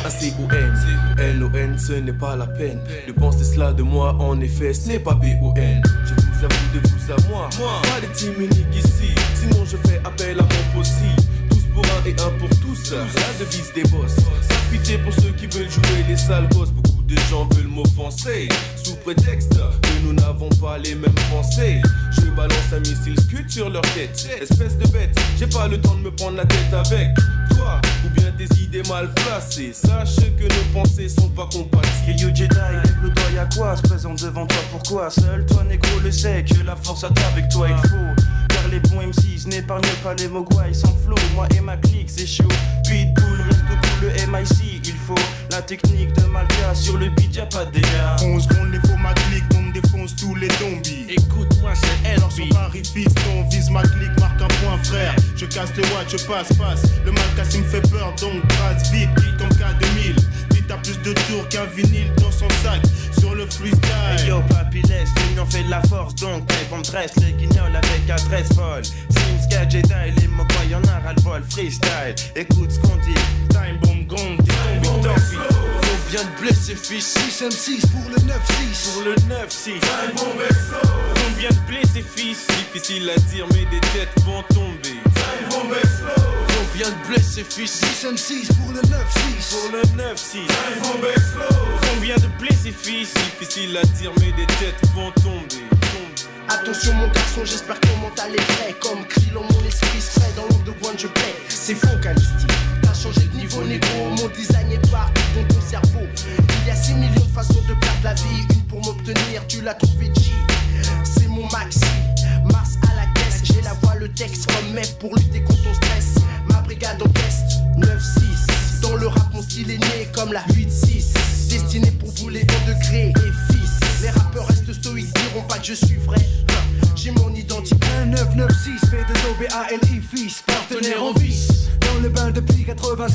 à C-O-N. N-O-N, ce n'est pas la peine de penser cela de moi, en effet, ce n'est pas B-O-N. Je vous avoue de vous à moi, pas de team unique ici, sinon je fais appel à mon possi. Tous pour un et un pour tous, la devise des boss. Pas de pitié pour ceux qui veulent jouer les sales gosses. Beaucoup de gens veulent m'offenser sous prétexte que nous n'avons pas les mêmes pensées. Je balance un missile scud sur leur tête. Espèce de bête, j'ai pas le temps de me prendre la tête avec toi, ou bien des idées mal placées. Sache que nos pensées sont pas compatibles. Et you Jedi, lève le doigt, y'a quoi? Se présente devant toi, pourquoi? Seul toi négro le sait que la force a avec toi il faut. Car les bons MCs n'épargnent pas les mogwai sans flow. Moi et ma clique c'est chaud. Pitbull reste cool le MIC. Il faut la technique de Malka. Sur le beat y'a pas de dégâts. 11 secondes les faux ma clique, on défonce tous les zombies. Écoute-moi c'est Dans son pari fiston, vise ma clique, marque un point frère. Je casse les watts, je passe. Le Malcassim me fait peur donc trace vite, comme K2000. Vite à plus de tours qu'un vinyle dans son sac. Sur le freestyle. Hey yo papy laisse, l'union fait de la force. Donc tape on dresse les guignols avec adresse folle. Sims, Jedi, les mogwai y'en a ras le bol. Freestyle, écoute ce qu'on dit. Time bomb gong, t'es tombé tant pis. Combien de blessés fils? 6 M6 pour le 9-6. Pour le 9-6. Combien de blessés fils? Difficile à dire mais des têtes vont tomber. Combien de blessés fils? 6 M6 pour le 9-6. Pour le 9-6. Combien de blessés fils? Difficile à dire mais des têtes vont tomber. Attention mon garçon, j'espère que mon mental est prêt. Comme Krillon, mon esprit serait dans l'ombre de One je plais. C'est faux Calisti, t'as changé de niveau négro. Mon design est partout dans ton cerveau. Il y a 6 millions de façons de perdre la vie. Une pour m'obtenir, tu l'as trouvé G. C'est mon maxi, Mars à la caisse. J'ai la voix, le texte comme mec pour lutter contre ton stress. Ma brigade en test, 9-6. Dans le rap mon style est né comme la 8-6. Destiné pour vous les hauts degrés et fils. Les rappeurs restent stoïques, diront pas que je suis vrai. J'ai mon identité. 1996, P2OBALI fils, partenaire en vice. Dans le bain depuis 86.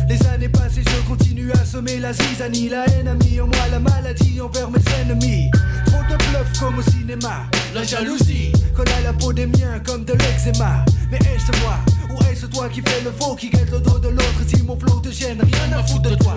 Les années passées, je continue à semer la zizanie. La haine a mis en moi la maladie envers mes ennemis. Trop de bluff comme au cinéma. La jalousie colle à la peau des miens comme de l'eczéma. Mais est-ce moi ou est-ce toi qui fais le faux, qui guette le dos de l'autre? Si mon flow te gêne, rien à foutre de toi.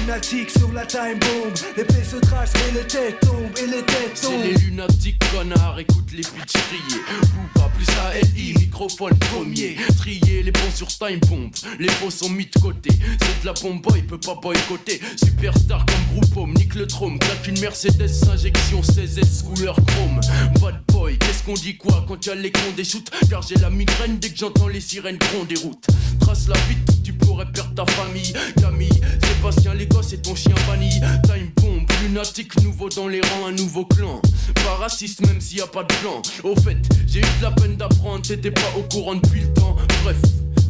Lunatique sur la time bomb. Les plaies se tracent et les têtes tombent. Et les têtes tombent. C'est les lunatiques connards, écoute les bitches crier. Ou pas plus ALI, microphone premier. Trier les bons sur time bomb. Les faux sont mis de côté. C'est de la bombe boy, peut pas boycotter. Superstar comme groupe home, nique le trône. Claque une Mercedes, injection 16S couleur chrome. Bad boy, qu'est-ce qu'on dit quoi quand y'a les cons des shoots? Car j'ai la migraine dès que j'entends les sirènes grondent des routes. Trace la vite, tu pourrais perdre ta famille. Camille, Sébastien, les gosses et ton chien banni. Time bomb, lunatique, nouveau dans les rangs, un nouveau clan. Pas raciste même s'il y a pas de plan. Au fait, j'ai eu de la peine d'apprendre, t'étais pas au courant depuis le temps. Bref,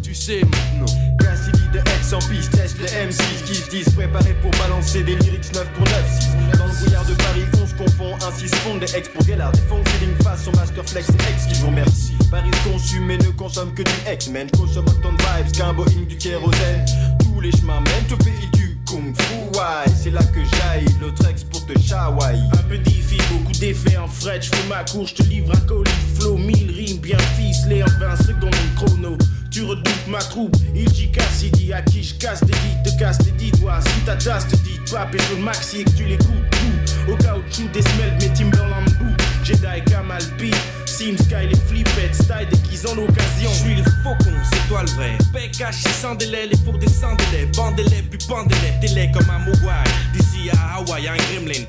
tu sais maintenant. Cassidy de X en piste, teste les M6 qui se disent préparés pour balancer des lyrics 9 pour 9-6. Dans le brouillard de Paris, on se confond, ainsi se font des ex pour Gellard. Des funk feeling face sur Masterflex, c'est X qui vous remercie. Paris consume et ne consomme que du X-Men. Consomme autant de vibes qu'un Boeing du kérosène. Tous les chemins mènent au pays du Kung Fu, ouais. C'est là que j'aille, l'autre ex pour te chawaii. Un peu diffi, beaucoup d'effets en fret. J'fais ma cour, j'te livre un colis flow. 1000 rimes bien ficelées en 20 secondes de chrono. Tu redoutes ma troupe, il dit Cassidy. À qui je casse des guides, te casse tes dix doigts. Si ta tasse te dit pas, pêche le maxi et que tu les coupes tout. Au caoutchouc des semelles, mes Timberland bout. Jedi, Kamal, P, Sim, Sky, les flippettes, style déguisent en occasion. J'suis le faucon, c'est toi le vrai. Bec caché sans délai, les fours descendent les. Bandez-les, puis pendez-les, t'es comme un mogwai. D'ici à Hawaï, un gremlin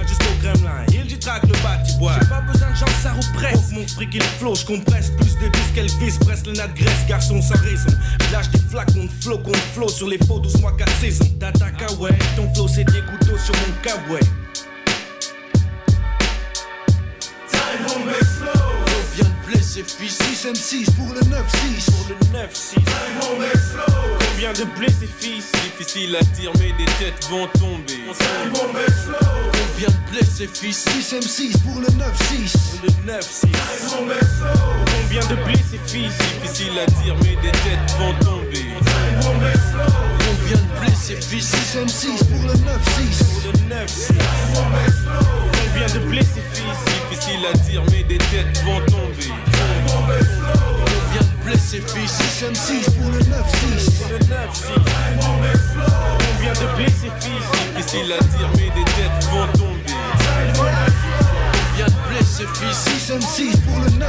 jusqu'au gremlin. Il dit traque le bâti-bois. J'ai pas besoin de gens, ça represse. Ouvre mon fric, il flow, j'compresse plus de disques qu'elle vise. Presse le nat de graisse, garçon sans raison. Lâche des flacons de flow sur les faux 12 mois 4 saisons. Tataka, ouais, ton flow c'est des couteaux sur mon cabouet. Combien de blessés fils? 6 M6 pour le 9-6. Pour le 9-6. Combien de blessés fils? Difficile à dire mais des têtes vont tomber. Combien de blessés fils? 6 M6 pour le 9-6. Pour le 9-6. Combien de blessés fils? Difficile à dire mais des têtes vont tomber. Combien de blessés fils? 6 M6 pour le 9-6. Pour le 9-6. Combien de blessés fils? Difficile à dire mais des têtes vont tomber. Combien de blessés fils. 6M6 pour le 9-6. Le 9-6. Combien de blessés fils? Difficile à dire mais des têtes vont tomber. Combien de blessés fils? 6M6 pour le 9-6.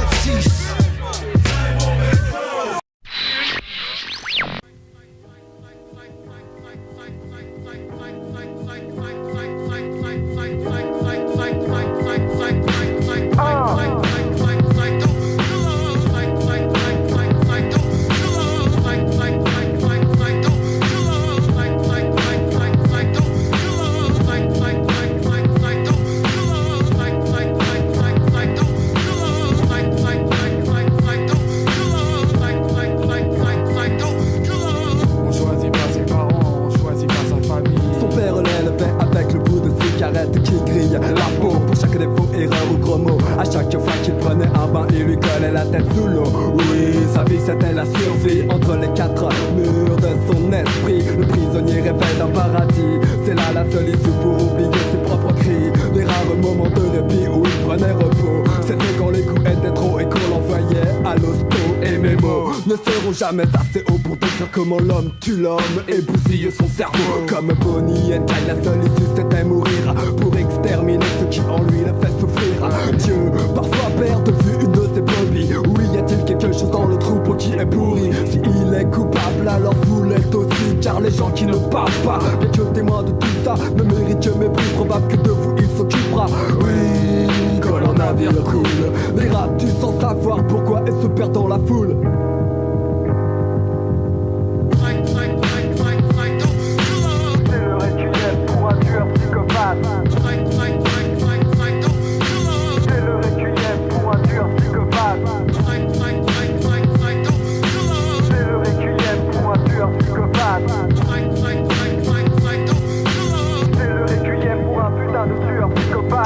Qui grille la peau pour chaque défaut, erreur ou gros mot. À chaque fois qu'il prenait un bain, il lui collait la tête sous l'eau. Oui, sa vie c'était la survie entre les quatre murs de son esprit. Le prisonnier rêvait d'un paradis. C'est là la seule issue pour oublier ses propres cris. Des rares moments de répit où il prenait repos. C'était quand les coups étaient trop et qu'on l'envoyait à l'hosto. Et mes mots ne seront jamais assez hauts pour décrire comment l'homme tue l'homme et bousille son cerveau. Comme Bonnie et Clyde, la seule issue c'était mourir pour exterminer ce qui en lui le fait souffrir. Dieu parfois perd de vue une de ses brebis. Oui, y a-t-il quelque chose dans le troupeau qui est pourri? Si il est coupable, alors vous l'êtes aussi. Car les gens qui ne parlent pas, bien que témoins de tout ça, ne méritent que mépris. Probable que de vous il s'occupera. Oui, quand leur navire coule, les raps-tu sans savoir pourquoi et se perd dans la foule.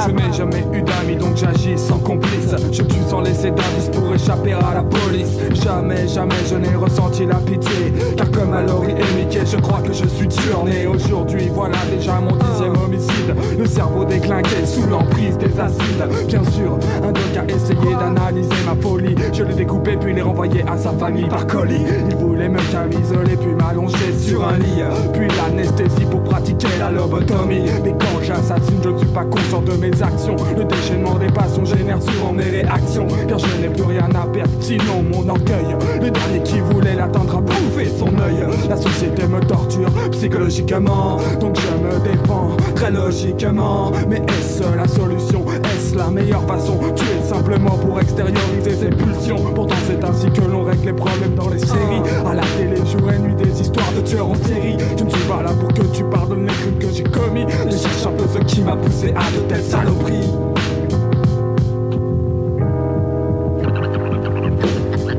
Je n'ai jamais eu d'amis donc j'agis sans complice. Je tue sans laisser d'indice pour échapper à la police. Jamais, jamais je n'ai ressenti la pitié. Car comme à Laurie et Mickey, je crois que je suis tueur né. Aujourd'hui voilà déjà mon 10e homicide. Le cerveau déclinqué sous l'emprise des acides. Bien sûr, un doc a essayé d'analyser ma folie. Je l'ai découpé puis l'ai renvoyé à sa famille par colis. Il voulait me camisoler puis m'allonger sur un lit. Puis l'anesthésie pour pratiquer la lobotomie. Mais quand j'assassine je ne suis pas conscient de mes actions. Le déchaînement des passions génère souvent mes réactions. Car je n'ai plus rien à perdre sinon mon orgueil. Le dernier qui voulait l'atteindre a bouffé son œil. La société me torture psychologiquement, donc je me défends très logiquement. Mais est-ce la solution? Est-ce la meilleure façon? Tuer simplement pour extérioriser ses pulsions. Pourtant c'est ainsi que l'on règle les problèmes dans les séries. À la télé jour et nuit des histoires de tueurs en série. Je ne suis pas là pour que tu pardonnes les crimes que j'ai commis. Je cherche un peu ce qui m'a poussé à de telles saloperies.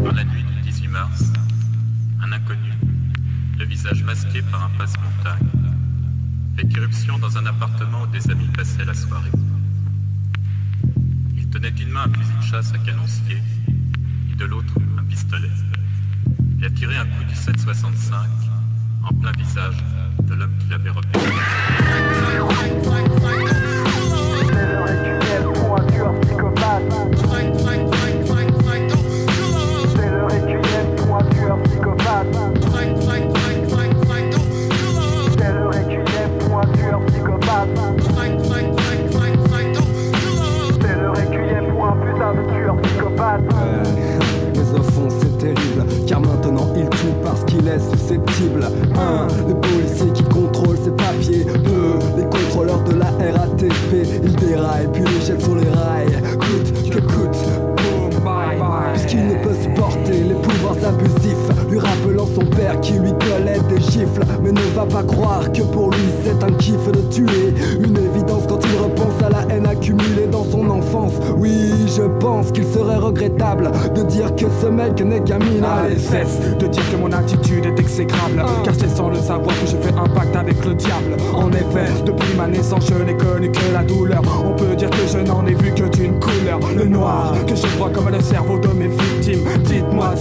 Dans la nuit du 18 mars, un inconnu, le visage masqué par un passe-montagne, fait irruption dans un appartement où des amis passaient la soirée. Il tenait d'une main un fusil de chasse à canoncier et de l'autre un pistolet. Il a tiré un coup du 7,65 en plein visage de l'homme qui l'avait repéré. C'est le requiem pour un tueur psychopathe. C'est le requiem pour un tueur psychopathe. C'est le requiem pour un tueur psychopathe. C'est le requiem pour un putain de tueur psychopathe. Mais au fond c'est terrible, car maintenant il tue parce qu'il est susceptible. 1. Les policiers qui contrôlent ses papiers. 2. Les contrôleurs de la RATP. Ils déraillent puis les jettent sur les rails. Coûte que coûte, boom, bye bye. Puisqu'il ne peut supporter les pouvoirs abusifs, lui rappelant son père qui lui collait des gifles. Mais ne va pas croire que pour lui c'est un kiff de tuer. Une évidence quand il repense à la haine accumulée dans son enfance. Oui, je pense qu'il serait regrettable de dire que ce mec n'est qu'un minable. Allez, cesse de dire que mon attitude est exécrable, car c'est sans le savoir que je fais un pacte avec le diable. En effet, depuis ma naissance je n'ai connu que la douleur. On peut dire que je n'en ai vu que d'une couleur, le noir, que je vois comme le cerveau de mes victimes. Dites-moi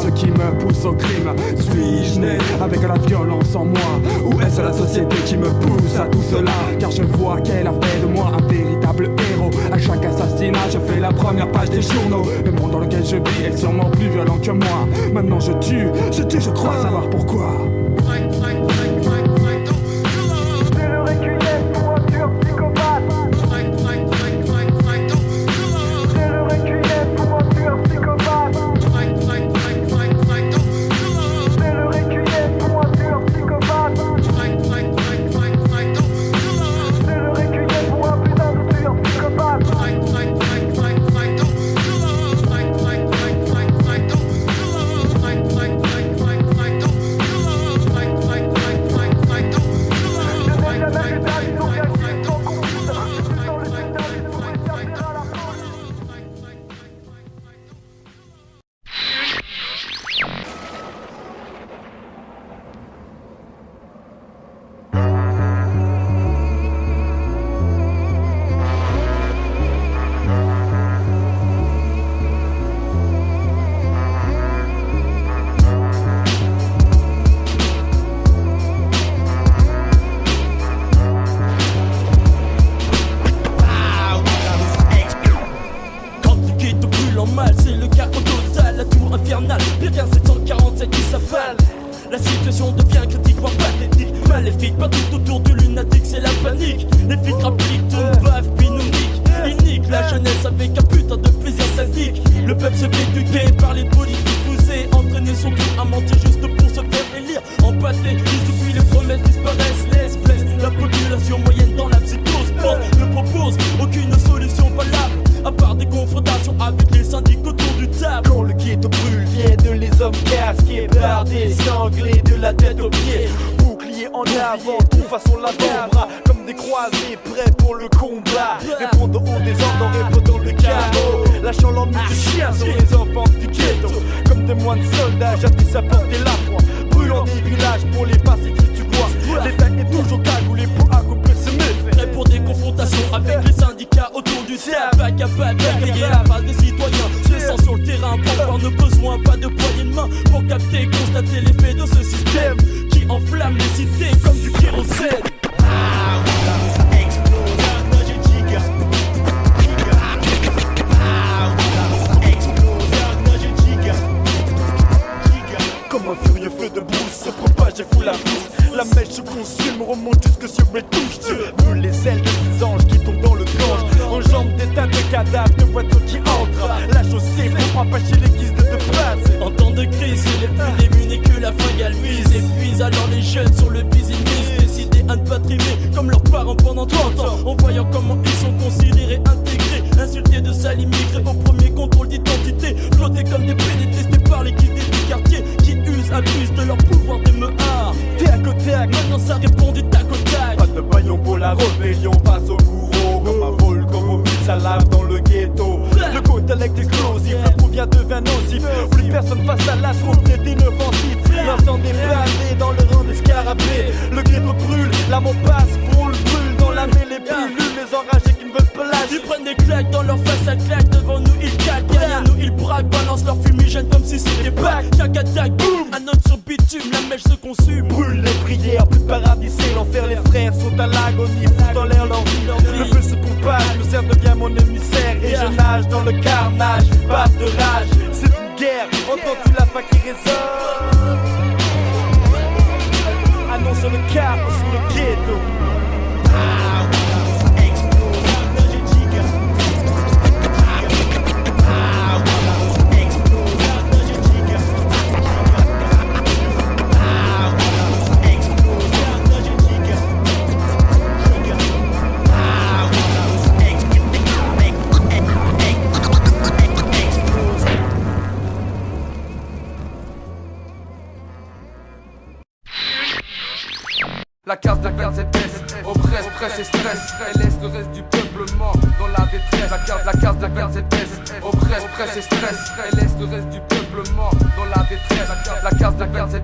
ce qui me pousse au crime. Suis-je né avec la violence en moi, ou est-ce la société qui me pousse à tout cela? Car je vois qu'elle a fait de moi un véritable héros. À chaque assassinat je fais la première page des journaux. Le monde dans lequel je vis est sûrement plus violent que moi. Maintenant je tue, je crois savoir pourquoi. C'est le requiem pour un tueur psychopathe. C'est le requiem pour un tueur psychopathe. C'est le requiem pour un tueur psychopathe. C'est le requiem pour un putain de tueur psychopathe. La situation devient critique, voire pathétique. Maléfique, partout autour du lunatique, c'est la panique. Les flics rappliquent, tout bave, puis nous niquent. Ils niquent la jeunesse avec un putain de plaisir sadique. Le peuple se fait éduquer par les politiques poussés, entraînés surtout à mentir juste pour se faire élire. Empâtés, ils oublient les promesses, disparaissent, laissent, blessent. La population moyenne dans la psychose ne propose aucune solution valable, à part des confrontations avec les syndics autour du table. Quand le ghetto brûle, viennent les hommes casqués, bardés, sanglés de la tête aux pieds. Bouclier en avant, tout façon l'avant-bras, comme des croisés prêts pour le combat. Répondant aux désordres en répondant le chaos, lâchant l'ennui de chien sur les enfants du ghetto. Comme des moines soldats, jadis à porter la foi, brûlant des villages pour les pacifier, tu vois. L'État est toujours cagoulé pour accomplir ses méfaits. Prêt pour des confrontations avec les syndicats autour du table. Pas capable d'égayer la base des citoyens. Je sens sur le terrain pour avoir nos besoins, pas de poignée de main pour capter, constater l'effet de ce système qui enflamme les cités comme du kérosène. Comme un furieux feu de brousse se propage et fout la brousse. La mèche se consume, remonte jusque sur mes touches. Dieu brûle les ailes de ces anges qui tombent dans le gange. En jambes des tas de cadavres, de voitures qui entrent. La chaussée pour empêcher les guises de place. En temps de crise, c'est les plus démunis que la fringale vise. Épuise alors les jeunes sur le business, décidés à ne pas trimer comme leurs parents pendant 30 ans. En voyant comment ils sont considérés, intégrés, insultés de sale immigrés au premier contrôle d'identité. Flottés comme des pédés testés par l'équité du quartier qui usent, abusent de leur pouvoir des meurs. Tac au tac, maintenant ça répond du tac au tac. Pas de baillon pour la rébellion face au bourreau. Comme un volcan vomit sa lave dans le ghetto. Le cocktail explosif, le provient devient nocif. Plus personne face à la troupe n'est inoffensif. L'instant des blasés dans le rang des scarabées. Le ghetto brûle, l'amour passe, brûle dans la mêlée pilule. Les enragés qui ne veulent pas lâcher. Ils prennent des claques dans leur face à claque. Devant nous ils calquent, derrière nous ils braquent. Balancent leur fumigène comme si c'était bac. Tac attaque, boum, un autre sur bitume, la mèche se consume. Brûle les prières, plus de paradis, c'est l'enfer. Les frères sont à l'agonie, foutent en l'air leur vie. Le feu se propage, le cerf devient mon émissaire. Et je nage dans le carnage, bave de rage. C'est une guerre, entends-tu la faim qui résonne? Annonce le chaos sur le ghetto. La case de ZS, oppresse, presse et stress. Elle laisse le reste du peuplement dans la détresse. La case de ZS, oppresse, presse et stress. Elle laisse le reste du peuplement dans la détresse. La case de ZS,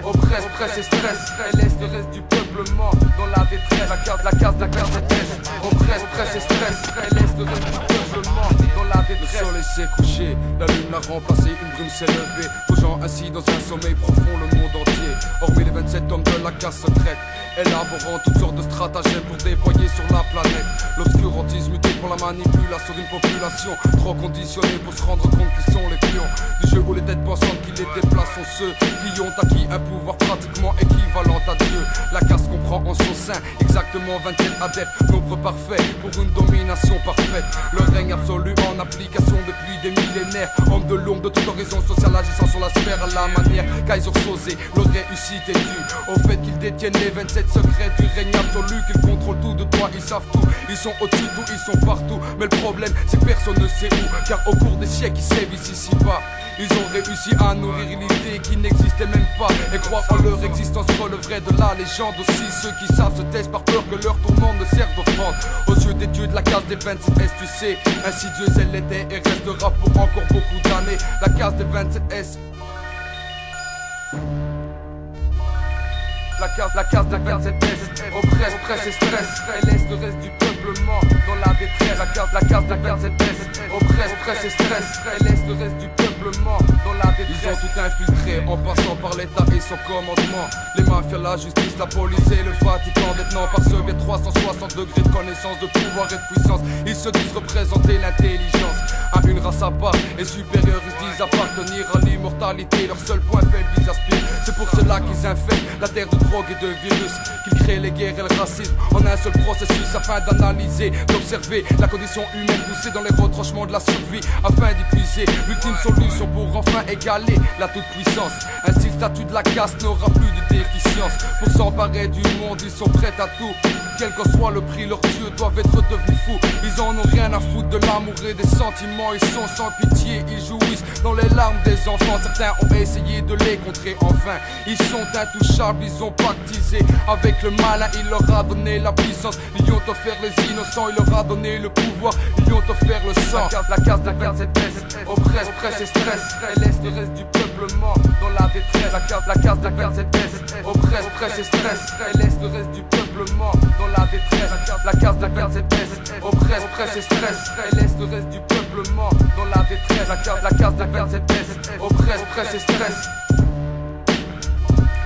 oppresse, presse et stress. Elle laisse le reste du peuplement dans la détresse. La case de ZS. Oppresse, presse et stress, et laisse le reste du peuplement dans la détresse. Le soleil s'est couché, la lune l'a remplacé, une brume s'est levée, posant ainsi dans un sommeil profond le monde entier. Hormis les 27 hommes de la casse secrète, élaborant toutes sortes de stratagèmes pour déployer sur la planète l'obscurantisme muté pour la manipulation d'une population trop conditionnée pour se rendre compte qu'ils sont les pions du jeu où les têtes pensantes qui les déplacent sont ceux qui ont acquis un pouvoir pratiquement équivalent à Dieu. La caste comprend en son sein exactement 27 adeptes, nombre parfait pour une domination parfaite. Le règne absolu en application depuis des millénaires, homme de l'ombre de toute horizon sociale agissant sur la sphère à la manière Kaiser Sosé. Leur réussite est due au fait qu'ils détiennent les 27 secrets du règne absolu, qu'ils contrôlent tout de toi, ils savent tout, ils sont au-dessus de tout, ils sont partout. Mais le problème c'est que personne ne sait où, car au cours des siècles ils sévissent ici-bas. Ils ont réussi à nourrir une idée qui n'existait même pas, et croire en leur existence relèverait de la légende. Aussi ceux qui savent se taisent par peur que leur tourment ne serve d'offrande aux yeux des dieux de la case des 27S, tu sais. Insidieuse elle était et restera pour encore beaucoup d'années. La case des 27S. La case des 27S, oppresse, presse et stress, et laisse le reste du peuplement dans la détresse. La case des 27S, oppresse, presse et stress, et laisse le reste du peuplement dans la détresse. Ils ont tout infiltré en passant par l'État et son commandement. Les mafias, la justice, la police et le Vatican, détenant par ce biais 360 degrés de connaissance, de pouvoir et de puissance. Ils se disent représenter l'intelligence à une race à part et supérieure. Ils se disent appartenir à l'immortalité. Leur seul point faible, ils aspirent. C'est pour cela qu'ils infectent la terre de drogue et de virus, qu'ils créent les guerres et le racisme en un seul processus afin d'analyser, d'observer la condition humaine poussée dans les retranchements de la survie afin d'y puiser l'ultime solution pour enfin égaler la toute-puissance. Ainsi le statut de la caste n'aura plus de déficience. Pour s'emparer du monde, ils sont prêts à tout. Quel que soit le prix, leurs dieux doivent être devenus fous. Ils en ont rien à foutre de l'amour et des sentiments. Ils sont sans pitié, ils jouissent dans les larmes des enfants. Certains ont essayé de les contrer en vain. Ils sont intouchables, ils ont pactisé avec le malin. Il leur a donné la puissance, ils lui ont offert les innocents. Il leur a donné le pouvoir, ils lui ont offert le sang. La case d'un 27S, oppresse, presse et stress, et laisse le reste du peuplement dans la détresse. La case d'un 27S, oppresse, presse et stress, et laisse le reste du peuplement dans la détresse. La case d'un 27S, oppresse, presse et stress, et laisse le reste du peuplement dans la détresse. La case d'un 27S, oppresse, presse et stress.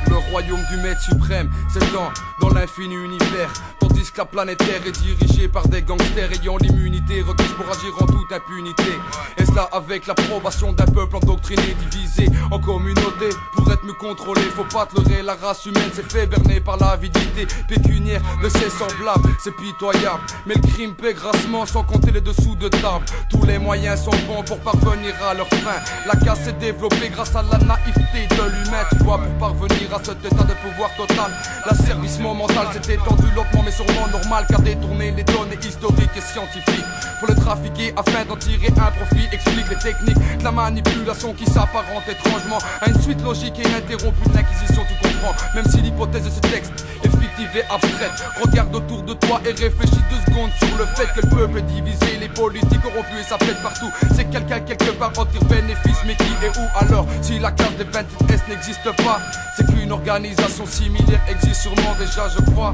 Le royaume du maître suprême s'étend dans l'infini univers, tandis que la planète Terre est dirigée par des gangsters ayant l'immunité requise pour agir en toute impunité. Et cela avec l'approbation d'un peuple endoctriné, divisé en communautés. Pour être mieux contrôlé, faut pas te leurrer, la race humaine s'est fait berner par l'avidité pécuniaire de ses semblables. C'est pitoyable, mais le crime paie grassement sans compter les dessous de table. Tous les moyens sont bons pour parvenir à leur fin. La casse s'est développée grâce à la naïveté de l'humain. Tu vois, pour parvenir à cet état de pouvoir total, l'asservissement mental s'est étendu lentement mais sûrement normal, car détourner les données historiques et scientifiques pour les trafiquer afin d'en tirer un profit. Explique les techniques de la manipulation qui s'apparente étrangement à une suite logique et ininterrompue de l'inquisition. Tu comprends, même si l'hypothèse de ce texte est fictive et abstraite. Regarde autour de toi et réfléchis 2 secondes sur le fait que le peuple est divisé, les politiques corrompus et ça pète partout. C'est quelqu'un quelque part en tire bénéfice, mais qui est où alors? Si la case des 27S n'existe pas, c'est qu'une organisation similaire existe sûrement déjà, je crois.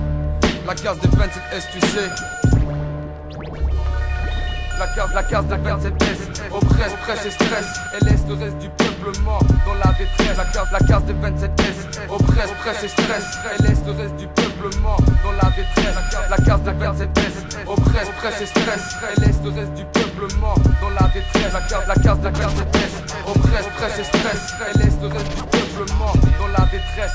La case des 27S, tu sais. La case d'un 27S, oppresse, presse et stress, et laisse le reste du peuplement dans la détresse. La case des 27S, oppresse, presse et stress, et laisse le reste du peuplement dans la détresse. La case d'un 27S, oppresse, presse et stress, et laisse le reste du peuplement dans la détresse. La case d'un 27S, oppresse, presse et stress, et laisse le reste du peuplement dans la détresse.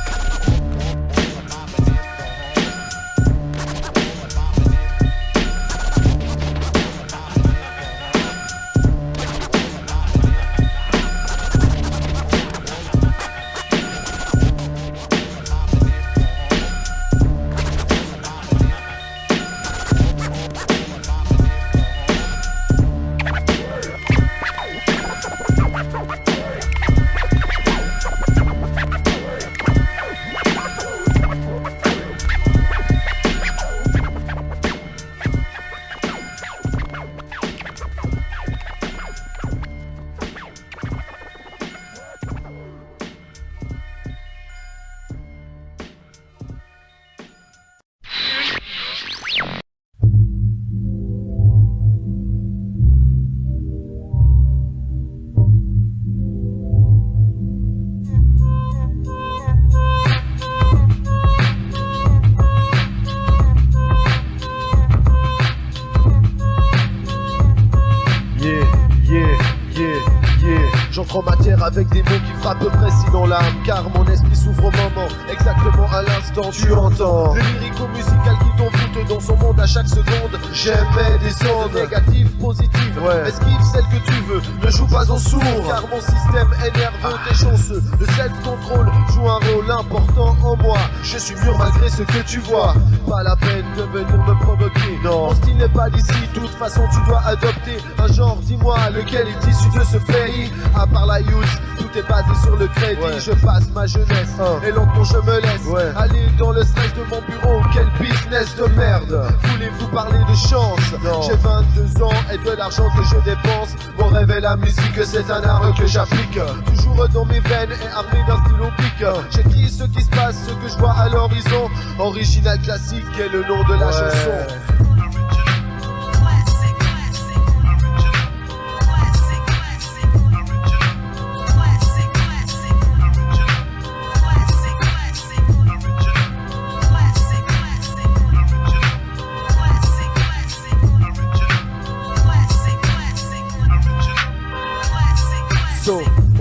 J'entre en matière avec des mots qui frappent précis dans l'âme, car mon esprit s'ouvre au moment, exactement à l'instant tu entends le lyrico-musical qui t'envoûte dans son monde à chaque seconde. J'aimais des ondes négatives, positives, esquive celle que tu veux, ne joue pas au sourd, car mon système est nerveux, t'es chanceux. Le self-control joue un rôle important en moi, je suis mûr malgré ce que tu vois. Pas la peine de venir me provoquer, non, mon style n'est pas d'ici, de toute façon tu dois adopter un genre, dis-moi lequel est issu de ce pays. À part la youth, tout est basé sur le crédit, je passe ma jeunesse et lentement je me laisse aller dans le stress de mon bureau. Quel business de merde, voulez-vous parler de chance? J'ai 22 ans et de l'argent que je dépense. Mon rêve est la musique, c'est un art que j'applique, toujours dans mes veines et armé d'un stylo pic. J'écris ce qui se passe, ce que je vois à l'horizon. Original classique est le nom de la chanson.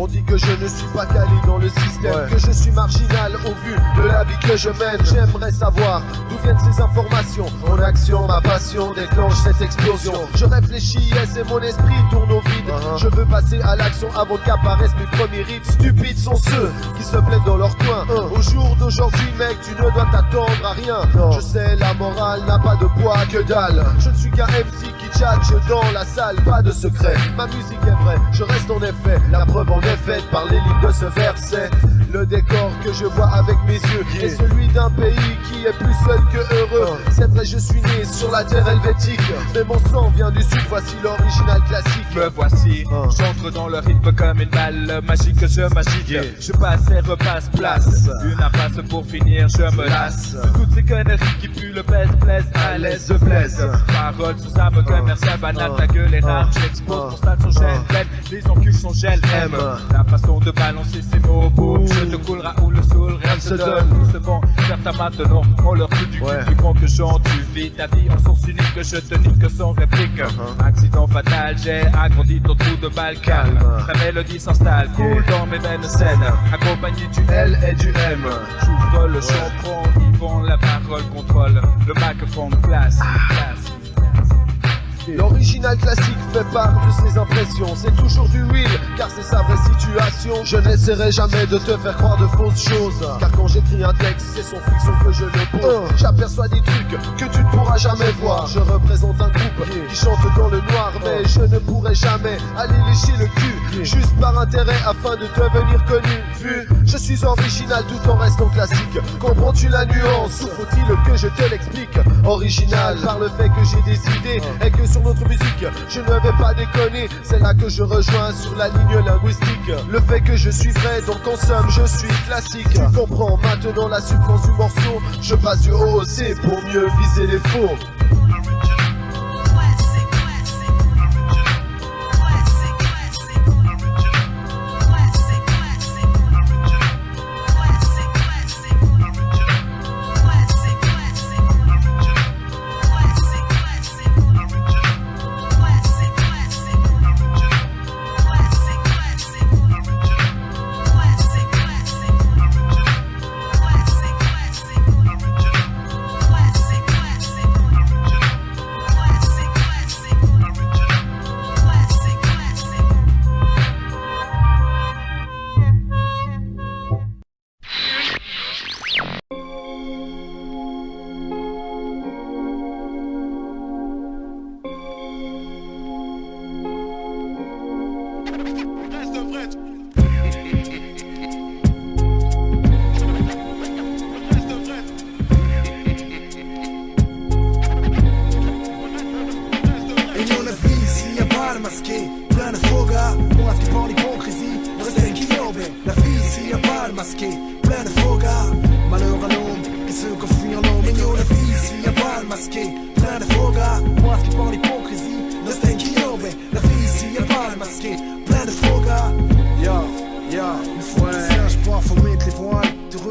On dit que je ne suis pas calé dans le système, que je suis marginal au vu de la vie que je mène. J'aimerais savoir d'où viennent ces informations. Mon action, ma passion déclenche cette explosion. Je réfléchis et c'est mon esprit tourne au vide. Je veux passer à l'action avant qu'apparaissent mes premiers rites. Stupides sont ceux qui se plaident dans leur coin. Au jour d'aujourd'hui mec, tu ne dois t'attendre à rien. Je sais la morale n'a pas de poids que dalle. Je ne suis qu'un MC qui tchatche dans la salle. Pas de secret, ma musique est vraie, je reste en effet. La preuve en est faite par les lignes de ce verset. Le décor que je vois avec mes yeux est celui d'un pays qui est plus seul que heureux. C'est vrai, je suis né sur la terre helvétique, mais mon sang vient du sud, voici l'original classique. Me voici, j'entre dans le rythme comme une balle magique, je magique. Je passe et repasse place, une impasse pour finir, je me lasse de toutes ces conneries qui puent le plaise à l'aise de plaise. Paroles sous âme comme Mercia, banane, ta gueule est rare. J'expose mon stade son gel pleine, les enculs son gel aime. La façon de balancer ces mots beaux, je te coulera ou le soul, rien se donne. Doucement, certains maintenant, on leur fout du cul plus grand que Jean. Tu vis ta vie en source unique, je te nique sans réplique. Accident fatal, j'ai agrandi ton trou de balle calme. Ta mélodie s'installe, cool dans mes veines saines, accompagné du L et du M. J'ouvre le champ, prends, Yvon, la parole contrôle, le microphone place. L'original classique fait part de ses impressions. C'est toujours du real, car c'est sa vraie situation. Je n'essaierai jamais de te faire croire de fausses choses, car quand j'écris un texte, c'est sans fiction que je le pose. J'aperçois des trucs que tu ne pourras jamais voir. Je représente un groupe qui chante dans le noir, mais je ne pourrai jamais aller lécher le cul, juste par intérêt afin de devenir connu. Vu, je suis original tout en restant classique. Comprends-tu la nuance, ou faut-il que je te l'explique? Original par le fait que j'ai des idées et que sur notre musique, je ne vais pas déconner. C'est là que je rejoins sur la ligne linguistique. Le fait que je suis vrai, donc en somme je suis classique. Tu comprends maintenant la substance du morceau. Je passe du haut au C pour mieux viser les faux.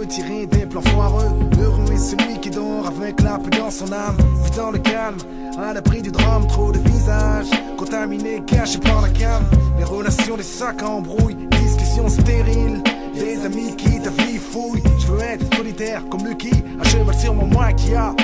Retirer des plans foireux. Heureux est celui qui dort avec la paix dans son âme. Vit dans le calme, À l'abri du drame, trop de visages contaminés, cachés par la cave. Les relations, des sacs à embrouille, discussions stériles. Des amis qui ta vie fouille. Je veux être solitaire comme Lucky, à cheval sur mon maquillage.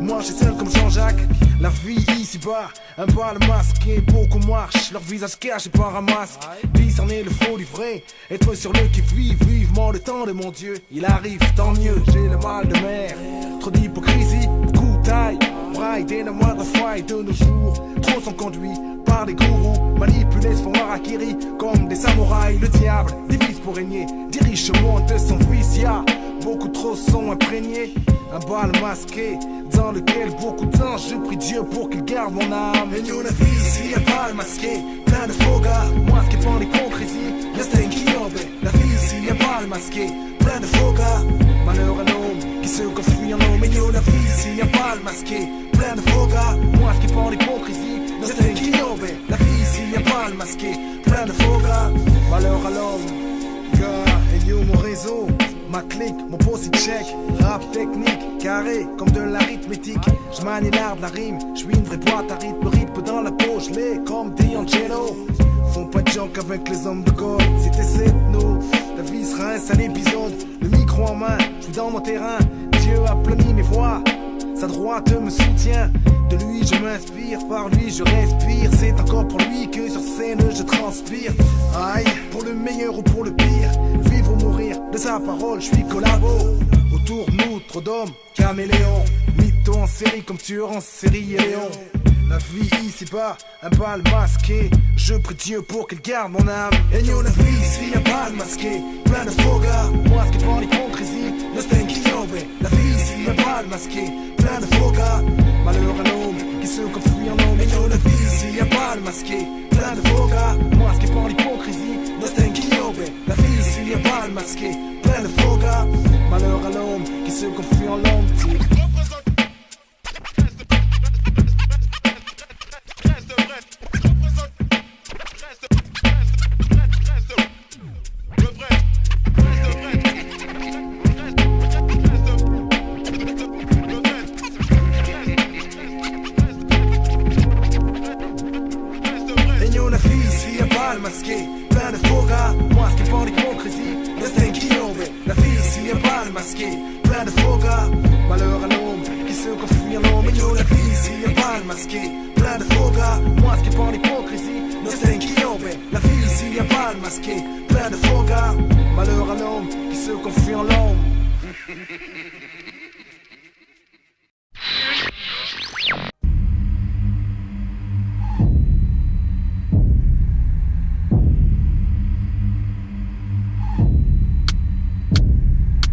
Moi je suis seul comme Jean-Jacques. La vie ici-bas, un bal masqué. Beaucoup marchent, leur visage caché par un masque. Discerner le faux du vrai, être sur le qui-vive. Vivement le temps de mon Dieu, il arrive, tant mieux. J'ai le mal de mer, trop d'hypocrisie, beaucoup de taille. Braille dès la moindre faille de nos jours. Trop sont conduits par des gourous, manipulés se font harakiri comme des samouraïs. Le diable divise pour régner, dirige le monde de son fils. Y'a beaucoup trop sont imprégnés. Un bal masqué dans lequel beaucoup de temps je prie Dieu pour qu'il garde mon âme. Et nous la vie ici, un bal masqué, plein de faux gars, masqué par l'hypocrisie. Destin qui obé, la vie ici, un bal masqué, plein de faux gars. Malheur à l'homme qui se confie en homme. Et nous la vie ici, un bal masqué, plein de faux gars, masqué par l'hypocrisie. Destin qui obé, la vie ici, un bal masqué, plein de faux gars. Malheur à l'homme, gars, et nous mon réseau. Ma clique, mon post check, rap technique, carré comme de l'arithmétique. Je manie l'art de la rime, je suis une vraie boîte à rythme dans la peau, je l'ai comme D'Angelo. Font pas de junk avec les hommes de corps, c'était cette nous. La vie sera un sale épisode, le micro en main, je suis dans mon terrain. Dieu a plani mes voix, sa droite me soutient. De lui je m'inspire, par lui je respire. C'est encore pour lui que sur scène je transpire. Aïe, pour le meilleur ou pour le pire, vivre ou mourir, de sa parole je suis collabo. Autour de nous trop d'hommes, caméléons, mytho en série comme tueur en série et léon. La vie ici-bas, un bal masqué, je prie Dieu pour qu'il garde mon âme. Et nous la vie ici, un bal masqué, plein de faux gars, masqué par l'hypocrisie, le stain qui tombe. La vie ici, un bal masqué, plein de faux gars, malheur à l'homme qui se confie en homme. Et nous la vie ici, un bal masqué, plein de faux gars, masqué par l'hypocrisie, le stain qui tombe. La vie ici, un bal masqué, plein de faux gars, malheur à l'homme qui se confie en l'homme. Masqué, plein de faux gars, masqué par l'hypocrisie, destin qui tombe. La vie ici est bal masqué, plein de faux gars, malheur à l'homme qui se confie en l'homme. Et nous la vie ici est bal masqué, plein de faux gars, masqué par l'hypocrisie, destin qui tombe. La vie ici est bal masqué, plein de faux gars, malheur à l'homme qui se confie en l'homme.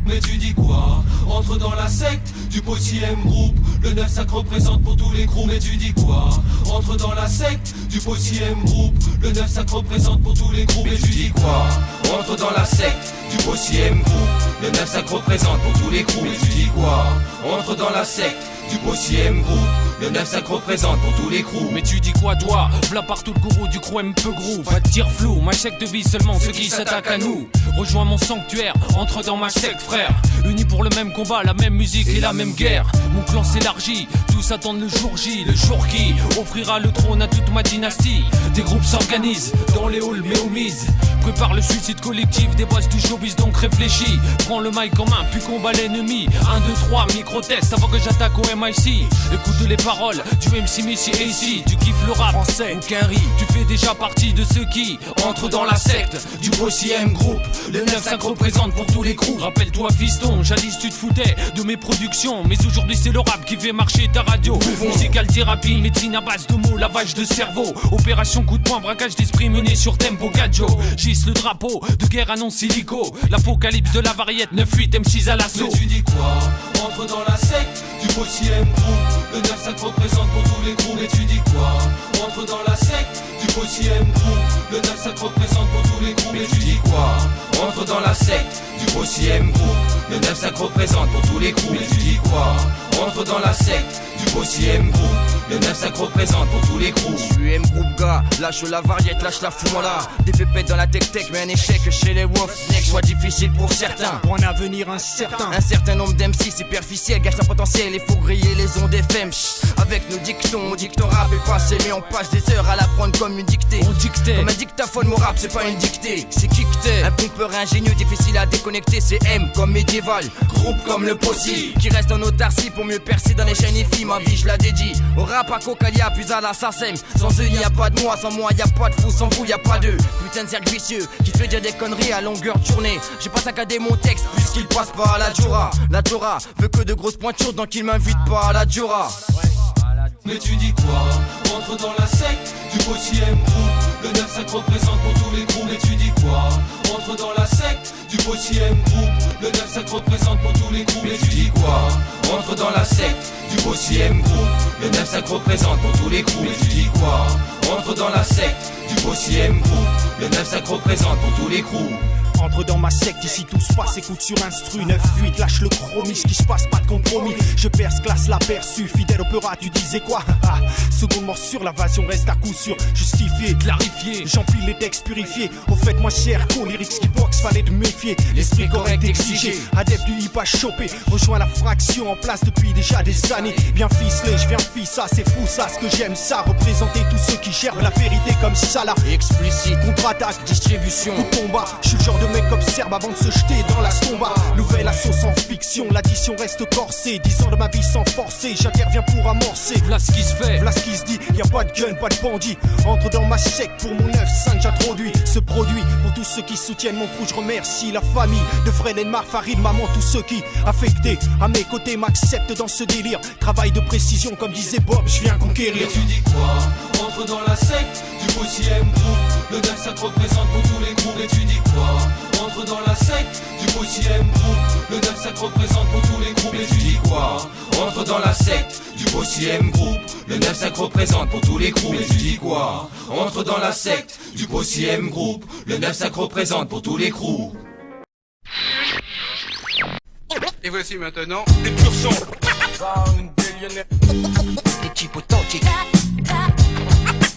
Mais tu dis quoi? Entre dans la secte du possième groupe. Le 9-5 représente pour tous les groupes. Mais tu dis quoi? Entre dans la secte du possième groupe. Le 9-5 représente pour tous les groupes. Mais tu dis quoi? Entre dans la secte du possième groupe. Le 9-5 représente pour tous les groupes. Mais tu dis quoi? Entre dans la secte du possième groupe. Le 9-5 représente pour tous les crews. Mais tu dis quoi toi? V'là partout le gourou du crew un peu gros. Pas de tir flou, ma chèque de vie seulement ceux qui s'attaquent à nous. Rejoins mon sanctuaire, entre dans ma secte frère. Unis pour le même combat, la même musique et la même guerre. Mon clan s'élargit, tous attendent le jour J. Le jour qui offrira le trône à toute ma dynastie. Des groupes s'organisent, dans les halls mais omises. Prépare le suicide collectif des boss du showbiz donc réfléchis. Prends le mic en main puis combat l'ennemi. 1, 2, 3, micro-test avant que j'attaque au MIC. Écoute les paroles du MC Missy AC. Tu kiffes le rap français, aucun riz. Tu fais déjà partie de ceux qui entrent dans la secte du possième groupe. Le 9-5 représente pour tous les crews. Rappelle-toi fiston, jadis tu te foutais de mes productions. Mais aujourd'hui c'est le rap qui fait marcher ta radio. Musical thérapie, médecine à base de mots, lavage de cerveau. Opération coup de poing, braquage d'esprit mené sur Tempo Gadjo. Gisse le drapeau, de guerre annonce illico. L'apocalypse de la variette, 9-8 M6 à l'assaut. Mais tu dis quoi? Entre dans la secte du possième groupe. Le 9-5 représente pour tous les groupes. Mais tu dis quoi? Entre dans la secte du possième groupe. Le 9-5 représente pour tous les groupes. Mais tu dis quoi? Entre dans la secte du OCM Group. Le 9-5 représente pour tous les crews. Mais tu dis quoi? Entre dans la secte du OCM Group. Le 9-5 représente pour tous les crews. Je suis M Group gars, lâche la variette, lâche la foumola. Des pépettes dans la tech-tech, mais un échec chez les wolves. Next soit difficile pour certains, pour un avenir incertain. Un certain nombre d'MC superficiels gâchent leur potentiel. Il faut griller les ondes FM. Avec nos dictons, on dicte rap et passé, mais on passe des heures à l'apprendre comme une dictée. On dictait comme un dictaphone, mon rap c'est pas une dictée, c'est kickté. Un pompeur ingénieux, difficile à déconnecter, c'est M comme médiéval. Groupe comme le Possi, qui reste en autarcie pour mieux percer dans les chaînes et filles. Ma vie je la dédie au rap à Cocalia, puis à la SACEM. Sans eux y a pas de moi, sans moi y a pas de fou, sans vous y a pas d'eux. Putain de cercle vicieux, qui te fait dire des conneries à longueur de journée. J'ai pas saccadé mon texte, puisqu'il passe pas à la Jura. La Jura veut que de grosses pointures, donc il m'invite pas à la Jura. Mais tu dis quoi? Entre dans la secte du OCM Group. Le 9-5 représente pour tous les crews. Mais tu dis quoi? Entre dans la secte du OCM Group. Le 9-5 représente pour tous les crews. Mais tu dis quoi? Entre dans la secte du OCM Group. Le 9-5 représente pour tous les crews. Mais tu dis quoi? Entre dans la secte du OCM Group. Le 9-5 représente pour tous les crews. Entre dans ma secte, ici tout se passe, écoute sur instru 9-8, lâche le chromie, ce qui se passe, pas de compromis. Je perce, classe l'aperçu, fidèle au peurat, tu disais quoi? Seconde morsure, l'invasion reste à coup sûr, justifié, clarifié, j'empile les textes purifiés. Au fait, moi cher, con, lyrics qui box, fallait te méfier. L'esprit correct exigé, adepte du hip à choper, rejoins la fraction en place depuis déjà des années. Bien ficelé, je viens ça, c'est fou ça, ce que j'aime ça, représenter tous ceux qui gerbent la vérité comme ça là. Explicite, contre-attaque, distribution, coup de combat, je suis le genre de mec observe avant de se jeter dans la somba. Nouvelle assaut sans fiction, l'addition reste corsée. 10 ans de ma vie sans forcer, j'interviens pour amorcer. V'là ce qui se fait, v'là ce qui se dit, y'a pas de gun, pas de bandit. Entre dans ma secte pour mon 9-5, j'introduis ce produit. Pour tous ceux qui soutiennent mon crew, je remercie la famille de Fred et Mar, Farid, maman, tous ceux qui, affectés à mes côtés, m'acceptent dans ce délire. Travail de précision, comme disait Bob, je viens conquérir. Mais tu dis quoi? Entre dans la secte du OCM Group. Le 9-5 représente pour tous les crews. Mais tu dis quoi? Entre dans la secte du OCM Group. Le 9-5 représente pour tous les groupes. Mais tu dis quoi? Entre dans la secte du OCM Group. Le 9-5 représente pour tous les groupes. Mais tu dis quoi? Entre dans la secte du OCM Group. Le 9-5 représente pour tous les crews. Et voici maintenant des purs sons. Des types authentiques.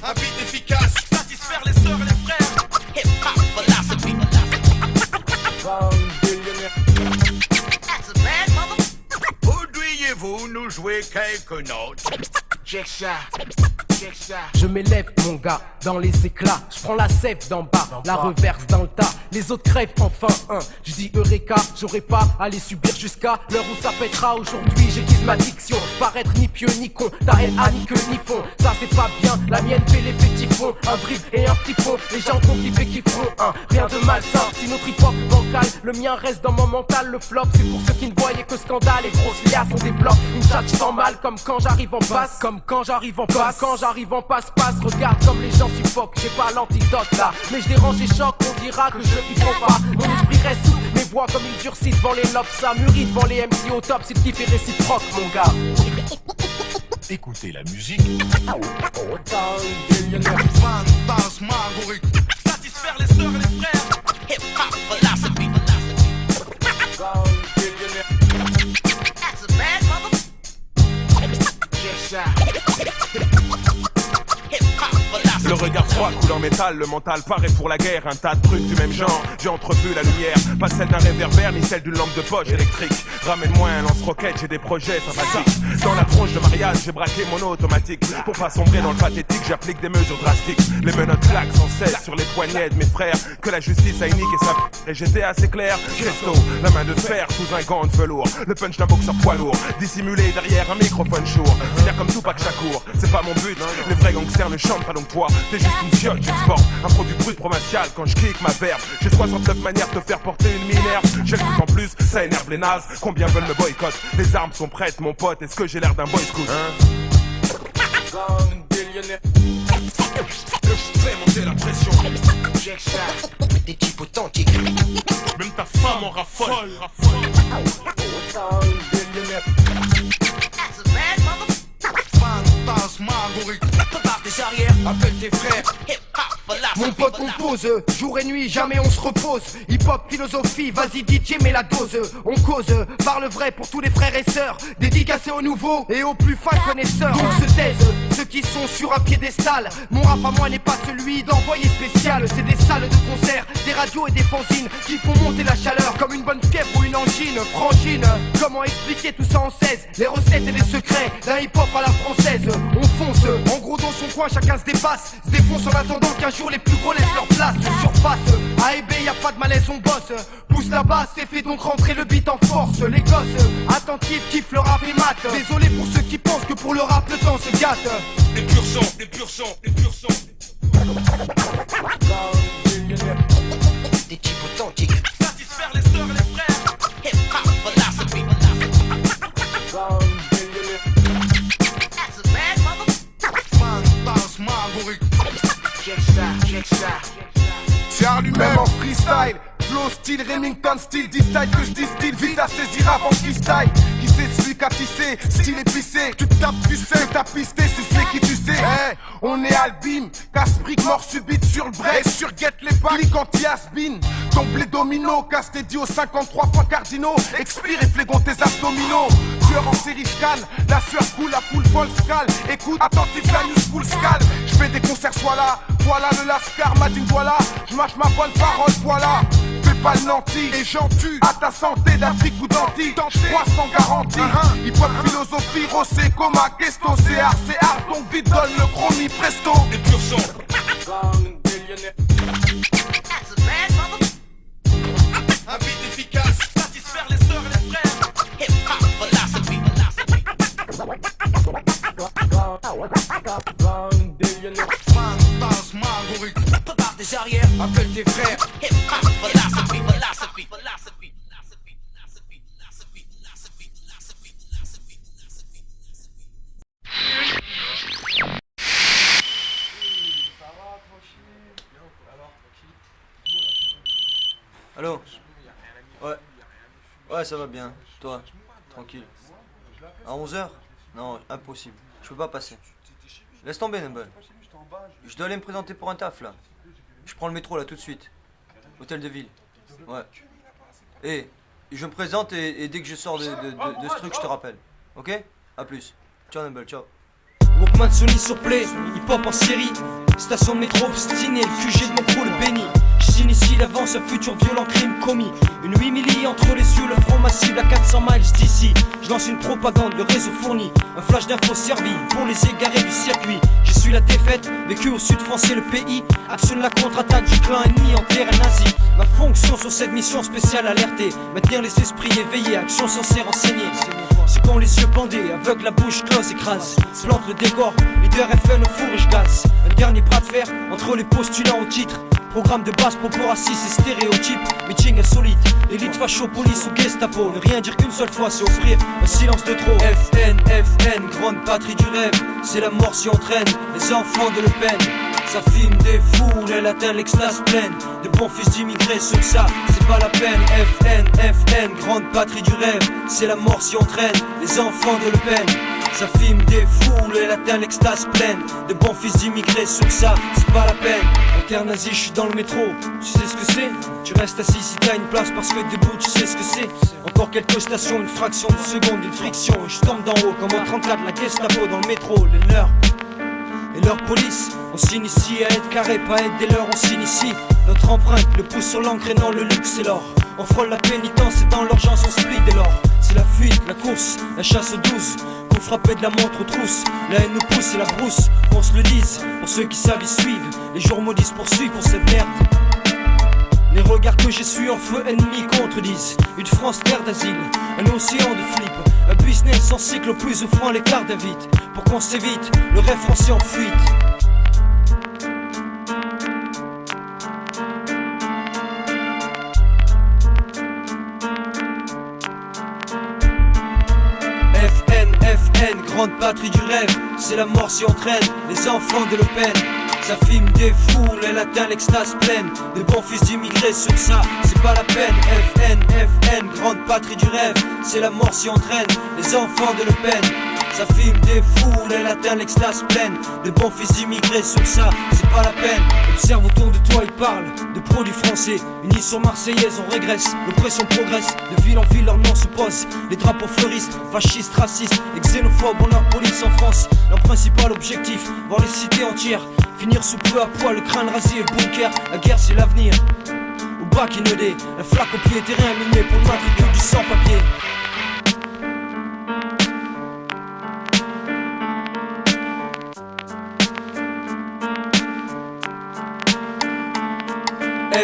Un beat efficace, satisfaire les sœurs et les frères. Hip hop philosophy. Voudriez-vous nous jouer quelques notes? Check ça. Je m'élève mon gars dans les éclats. Je prends la sève d'en bas, la reverse dans le tas. Les autres crèvent enfin un. Je dis Eureka, j'aurais pas à les subir jusqu'à l'heure où ça pètera. Aujourd'hui j'aiguise ma diction, paraître ni pieux ni con. Ta haine a ni queue ni fond, ça c'est pas bien. La mienne fait les typhons, un drip et un petit pont. Les gens qu'on kiffé qui feront un, rien de malsain. Si notre hip-hop bancal, le mien reste dans mon mental. Le flop c'est pour ceux qui ne voyaient que scandale. Les grosses liasses on débloque, une chatte je sens mal. Comme quand j'arrive en passe, comme quand j'arrive en passe. Quand j'arrive en passe, regarde comme les gens suffoquent. J'ai pas l'antidote là, mais je dérange et choque. On dira que je y font pas. Mon esprit reste souple, mes voix comme ils durcissent devant les lobes. Ça mûrit devant les MC au top. C'est le kiff est réciproque mon gars. Écoutez la musique. Fantasmagorique. Satisfaire les sœurs et les frères. Hip hop philosophy. That's a bad mother. Yes, Le regard froid coule en métal, le mental paraît pour la guerre. Un tas de trucs du même genre, j'ai entrevu la lumière. Pas celle d'un réverbère, ni celle d'une lampe de poche électrique. Ramène-moi un lance-roquette, j'ai des projets sympathiques. Dans la tronche de mariage, j'ai braqué mon automatique. Pour pas sombrer dans le pathétique, j'applique des mesures drastiques. Les menottes claquent sans cesse sur les poignets de mes frères. Que la justice a unique et ça. Et j'étais assez clair, gesto, la main de fer sous un gant de velours. Le punch d'un boxeur poids lourd, dissimulé derrière un microphone chaud. Finir comme Tupac Shakur, c'est pas mon but. Les vrais gangsters ne chantent pas donc toi. T'es juste une fiotte, j'exporte un produit brut provincial quand je kick ma verbe. J'ai 69 manières de te faire porter une minerve. J'ai le truc en plus, ça énerve les nazes. Combien veulent me boycott? Les armes sont prêtes, mon pote. Est-ce que j'ai l'air d'un boy scout? Je fais monter la pression. Check ça. Des types authentiques. Même ta femme en raffole. That's a bad mother. fantasme agorique. Prépare tes arrières, appelle tes frères. Mon pote compose, jour et nuit, jamais on se repose. Hip-hop, philosophie, vas-y DJ, mets la dose. On cause, parle vrai pour tous les frères et sœurs. Dédicacé aux nouveaux et aux plus fins connaisseurs. Donc se taisent, ceux qui sont sur un piédestal. Mon rap à moi n'est pas celui d'envoyé spécial. C'est des salles de concert, des radios et des fanzines qui font monter la chaleur comme une bonne fièvre ou une angine. Frangine, comment expliquer tout ça en 16? Les recettes et les secrets d'un hip-hop à la française. On fonce, en gros dans son coin chacun se dépasse. Se défonce en attendant qu'un jour les plus gros laissent leur place. Surface, A et B, y a pas de malaise, on bosse. Pousse la basse et fait donc rentrer le beat en force. Les gosses, attentifs, kiffent le rap et mat. Désolé pour ceux qui pensent que pour le rap le temps se gâte. Des purs sons, des purs sons, des purs sons. Des types authentiques. Satisfaire les sœurs et les frères. Hip-hop, philosophy. Fantasme agorique. Tiens lui-même en freestyle. Flow, style, Remington, style, style que je distille, vite à saisir avant freestyle. Qui c'est celui qui a tissé, style épicé. Tu te tapes, tu sais, t'as pisté, c'est celui qui tu sais. Hey, on est albim, casse-brique, mort subite sur le break. Et sur get les pas, clique anti-has-been. Ton blé domino, casse tes dios 53 points cardinaux. Expire et flégon tes abdominaux. Tueur en série scale, la sueur coule, la foule folle scale. Écoute, attentif, la new school scale. Je fais des concerts, sois là. Voilà le lascar, m'a dit voilà. Je mâche ma bonne parole, voilà. Fais pas le nanti et j'en tue. À ta santé d'Afrique ou d'anti. Je crois sans garantie. Hip-hop, philosophie, rossé, coma, questo. C'est art, donc vite donne le chromie, presto. Des purs sons. Un beat efficace, satisfaire les sœurs et les frères. Hip-hop, philosophy. Fantasme agorique. Prépare tes arrières, appelle tes frères. Hip-hop, philosophy, philosophy, philosophy. Allô? Ouais. Ouais, ça va bien. Toi? Tranquille. À 11h? Non, impossible. Je peux pas passer. Laisse tomber, Nubble. Je dois aller me présenter pour un taf, là. Je prends le métro, là, tout de suite. Hôtel de ville. Ouais. Et je me présente et dès que je sors de ce truc, je te rappelle. Ok? A plus. Ciao, Nubble, ciao. Walkman Sony sur play, hip-hop en série. Station de métro obstinée, le QG de mon crew, le béni. J'initie l'avance, un futur violent crime commis. Une 8 milli entre les yeux, le front massif à 400 miles d'ici. Je lance une propagande, le réseau fourni. Un flash d'infos servi pour les égarés du circuit. Je suis la défaite, vécu au sud français, le pays. Actionne la contre-attaque du clan ennemi en terre nazi. Ma fonction sur cette mission spéciale alertée. Maintenir les esprits éveillés, action censée renseigner. Ceux qui ont les yeux bandés, aveugle la bouche close, écrase. Plante le décor, leader FN au four et je gaz. Un dernier bras de fer entre les postulants au titre. Programme de base, propos racistes et stéréotypes. Meeting insolite, élite facho, police ou Gestapo. Ne rien dire qu'une seule fois, c'est offrir un silence de trop. FN, FN, grande patrie du rêve. C'est la mort si on traîne les enfants de Le Pen. Ça filme des foules, elle atteint l'extase pleine. De bons fils d'immigrés, sur ça, c'est pas la peine. FN, FN, grande patrie du rêve. C'est la mort si on traîne les enfants de Le Pen. Ça filme des foules, elle atteint l'extase pleine. De bons fils d'immigrés, sur ça, c'est pas la peine. En terre nazi, je suis dans le métro, tu sais ce que c'est? Tu restes assis si t'as une place parce que debout, tu sais ce que c'est? Encore quelques stations, une fraction de seconde, une friction. Et je tombe d'en haut comme en 34, la Gestapo dans le métro, les leurs. Et leur police, on s'initie à être carré, pas être des leurs, on s'initie. Notre empreinte, le pouce sur l'encre et non le luxe et l'or. On frôle la pénitence et dans l'urgence on split dès lors. C'est la fuite, la course, la chasse aux 12. Qu'on frappait de la montre aux trousses. La haine nous pousse et la brousse, qu'on se le dise. Pour ceux qui savent, ils suivent. Les jours maudits se poursuivent pour cette merde. Les regards que j'essuie en feu ennemi contredisent. Une France terre d'asile, un océan de flip. Un business sans cycle au plus offrant l'écart David. Pour qu'on s'évite, le rêve français en fuite. FN, grande patrie du rêve. C'est la mort si on traîne les enfants de Le Pen. Ça filme des foules, elle atteint l'extase pleine. De bons fils d'immigrés, sur ça, c'est pas la peine. FN, FN, grande patrie du rêve. C'est la mort si on traîne les enfants de Le Pen. Ça filme des foules, elle atteint l'extase pleine. De bons fils d'immigrés sur ça, c'est pas la peine. Observe autour de toi, ils parlent de produits français. Unis sur Marseillaise, on régresse, l'oppression progresse. De ville en ville, leur nom se pose. Les drapeaux fleuristes, fascistes, racistes et xénophobes ont leur police en France. Leur principal objectif, voir les cités entières finir sous peu à poil, le crâne rasé et bunker. La guerre c'est l'avenir. Au bac inodé, la flaque au pied, terrain miné pour le matricule du sans-papier.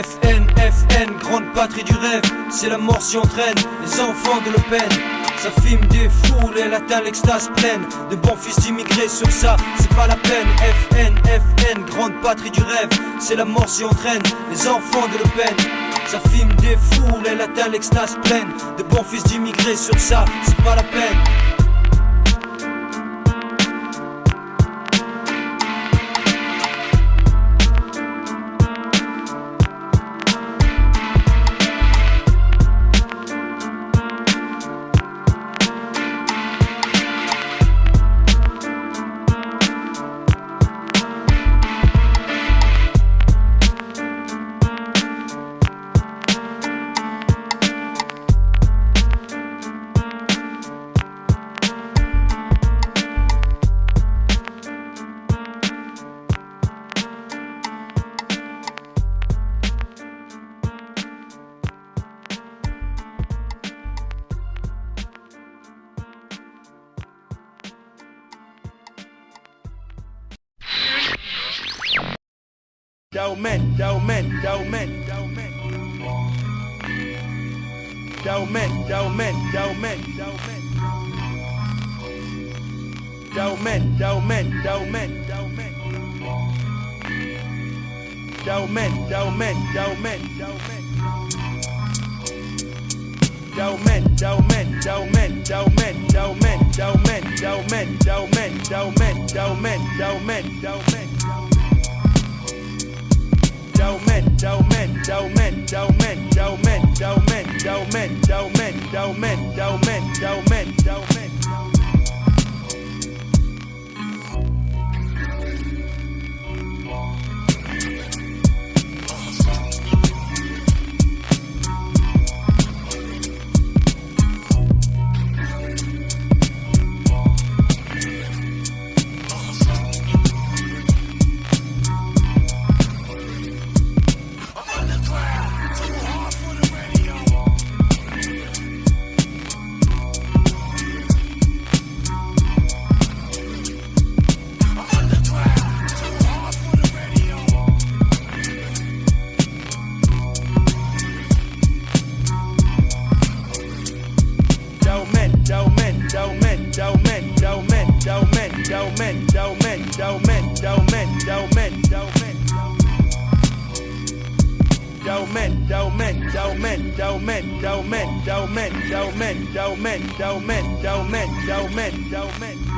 FN, FN, grande patrie du rêve, c'est la mort si entraîne les enfants de Le Pen. Ça filme des foules, elle atteint l'extase pleine. De bons fils d'immigrés sur ça, c'est pas la peine. FN, FN, grande patrie du rêve, c'est la mort si entraîne les enfants de Le Pen. Ça filme des foules, elle atteint l'extase pleine. De bons fils d'immigrés sur ça, c'est pas la peine. Yo men, yo men, yo men, yo men. Yo men, yo men, yo men, yo men. Yo men, yo men, yo men, yo men. Yo men, yo men, yo men, yo men. Yo men, yo men, yo men, yo men, yo men, yo men, yo men, yo men, yo men, yo men, yo men, yo men. Yo men, yo men, yo men, yo men, yo men, yo men, yo men, yo men, yo men, yo men, yo men, yo men. Yo men, yo men, yo men, yo men, yo men, yo men, yo men.